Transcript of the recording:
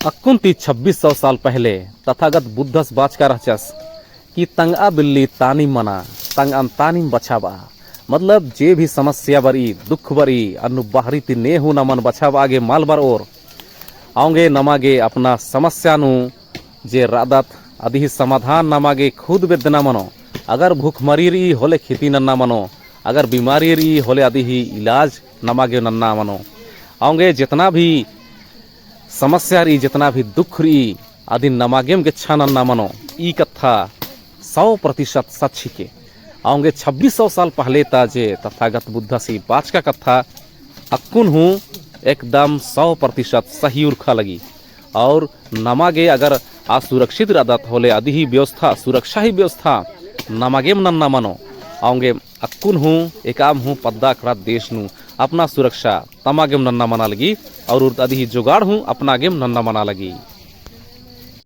अक्कुंती 2600 साल पहले तथागत बुद्धस बाचका रहचस कि तंगा बिल्ली तानी मना तंग अंतानी बचावा। मतलब जे भी समस्या बरी दुख बरी अनु बाहरी तिन्ने हूँ नमन बचाव आगे माल बर और आऊंगे नमागे अपना समस्या नु जे रादत अधि समाधान नमागे खुद वेदना मनो। अगर भूखमरी री होले खेती नन्ना मनो, अगर बीमारी री होले आदि ही इलाज नमागे नन्ना मनो। आऊंगे जितना भी समस्या री जितना भी दुख री आदि नमागेम के छा नन्ना मनो। ई कथा 100% सच के आऊंगे 2600 साल पहले ताजे तथागत बुद्ध सी बाच का कथा अक्कुन हूँ एकदम 100% सही उर्खा लगी। और नमागे अगर असुरक्षित रादत होले आदि ही व्यवस्था सुरक्षा ही व्यवस्था नमागेम नन्ना मनो। आऊंगे अक्कुन हूँ एकाम हूँ पद्दा खड़ा देश नु अपना सुरक्षा तमागेम नन्ना मना लगी और आदि ही जुगाड़ हूँ अपना गेम नन्ना मना लगी।